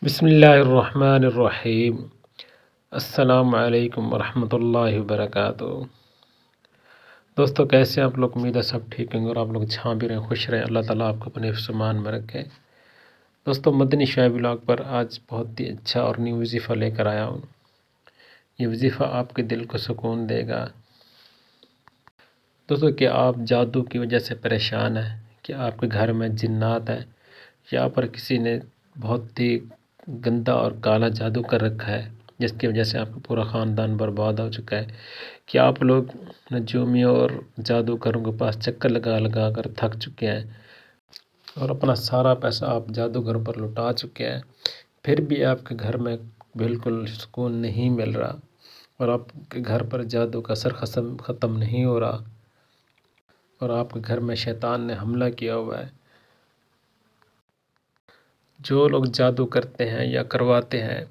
بسم اللہ الرحمن الرحیم۔ السلام علیکم ورحمۃ اللہ وبرکاتہ۔ دوستو کیسے آپ لوگ؟ امید ہے سب ٹھیک ہوں گے اور آپ لوگ جہاں بھی رہیں خوش رہیں، اللہ تعالیٰ آپ کو اپنے حفظ و امان میں رکھے۔ دوستو مدنی شعیب ولاگ پر آج بہت ہی اچھا اور نیو وظیفہ لے کر آیا ہوں۔ یہ وظیفہ آپ کے دل کو سکون دے گا۔ دوستو کہ آپ جادو کی وجہ سے پریشان ہیں، کہ آپ کے گھر میں جنات ہیں، یا پر کسی نے بہت ہی گندا اور کالا جادو کر رکھا ہے، جس کی وجہ سے آپ کا پورا خاندان برباد ہو چکا ہے، کہ آپ لوگ نجومیوں اور جادوگروں کے پاس چکر لگا لگا کر تھک چکے ہیں اور اپنا سارا پیسہ آپ جادوگروں پر لٹا چکے ہیں، پھر بھی آپ کے گھر میں بالکل سکون نہیں مل رہا اور آپ کے گھر پر جادو کا اثر ختم نہیں ہو رہا اور آپ کے گھر میں شیطان نے حملہ کیا ہوا ہے۔ جو لوگ جادو کرتے ہیں یا کرواتے ہیں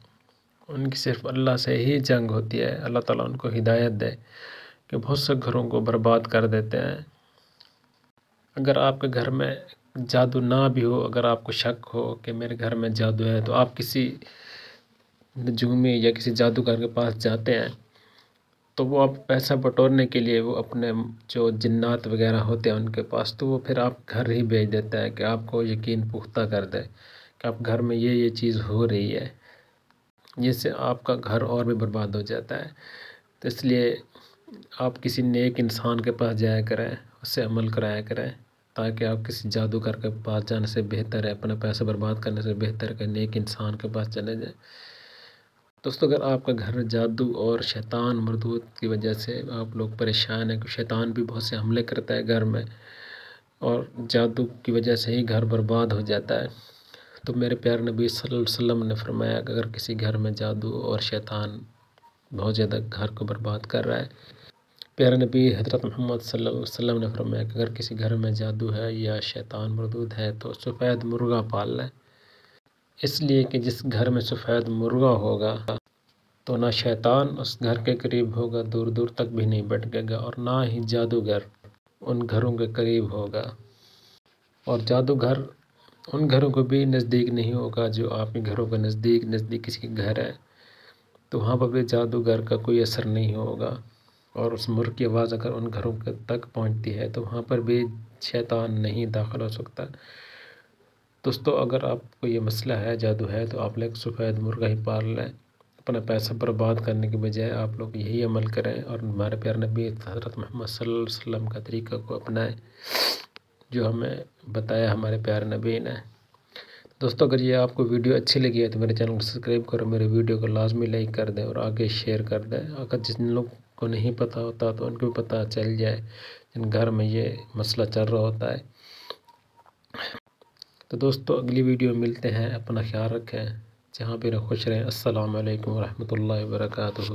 ان کی صرف اللہ سے ہی جنگ ہوتی ہے۔ اللہ تعالیٰ ان کو ہدایت دے، کہ بہت سے گھروں کو برباد کر دیتے ہیں۔ اگر آپ کے گھر میں جادو نہ بھی ہو، اگر آپ کو شک ہو کہ میرے گھر میں جادو ہے، تو آپ کسی نجومی یا کسی جادوگر کے پاس جاتے ہیں تو وہ آپ پیسہ بٹورنے کے لیے وہ اپنے جو جنات وغیرہ ہوتے ہیں ان کے پاس، تو وہ پھر آپ گھر ہی بھیج دیتا ہے کہ آپ کو یقین پختہ کر دے کہ آپ گھر میں یہ چیز ہو رہی ہے، جس سے آپ کا گھر اور بھی برباد ہو جاتا ہے۔ تو اس لیے آپ کسی نیک انسان کے پاس جایا کریں، اس سے عمل کرایا کریں، تاکہ آپ کسی جادوگر کے پاس جانے سے بہتر ہے، اپنا پیسہ برباد کرنے سے بہتر ہے کہ نیک انسان کے پاس چلے جائیں۔ دوستو اگر آپ کا گھر جادو اور شیطان مردود کی وجہ سے آپ لوگ پریشان ہیں، کہ شیطان بھی بہت سے حملے کرتا ہے گھر میں اور جادو کی وجہ سے ہی گھر برباد ہو جاتا ہے، تو میرے پیارے نبی صلی اللہ علیہ وسلم نے فرمایا کہ اگر کسی گھر میں جادو اور شیطان بہت زیادہ گھر کو برباد کر رہا ہے، پیارے نبی حضرت محمد صلی اللہ علیہ وسلم نے فرمایا کہ اگر کسی گھر میں جادو ہے یا شیطان مردود ہے تو سفید مرغا پال لیں، اس لیے کہ جس گھر میں سفید مرغا ہوگا تو نہ شیطان اس گھر کے قریب ہوگا، دور دور تک بھی نہیں بھٹکے گا، اور نہ ہی جادوگر ان گھروں کے قریب ہوگا، اور جادوگر ان گھروں کو بھی نزدیک نہیں ہوگا جو آپ کے گھروں کے نزدیک کسی کے گھر ہے، تو وہاں پر بھی جادوگر کا کوئی اثر نہیں ہوگا، اور اس مرغ کی آواز اگر ان گھروں تک پہنچتی ہے تو وہاں پر بھی شیطان نہیں داخل ہو سکتا۔ دوستو اگر آپ کو یہ مسئلہ ہے، جادو ہے، تو آپ لوگ سفید مرغا ہی پال لیں، اپنا پیسہ برباد کرنے کے بجائے آپ لوگ یہی عمل کریں اور ہمارے پیارے نبی حضرت محمد صلی اللہ علیہ وسلم کا طریقہ کو اپنائیں جو ہمیں بتایا ہمارے پیارے نبی نے۔ دوستو اگر یہ آپ کو ویڈیو اچھی لگی ہے تو میرے چینل کو سبسکرائب کرو، میرے ویڈیو کو لازمی لائک کر دیں اور آگے شیئر کر دیں، اگر جن لوگ کو نہیں پتہ ہوتا تو ان کو بھی پتہ چل جائے جن گھر میں یہ مسئلہ چل رہا ہوتا ہے۔ تو دوستو اگلی ویڈیو میں ملتے ہیں، اپنا خیال رکھیں، جہاں بھی رہیں خوش رہیں۔ السلام علیکم ورحمۃ اللہ وبرکاتہ۔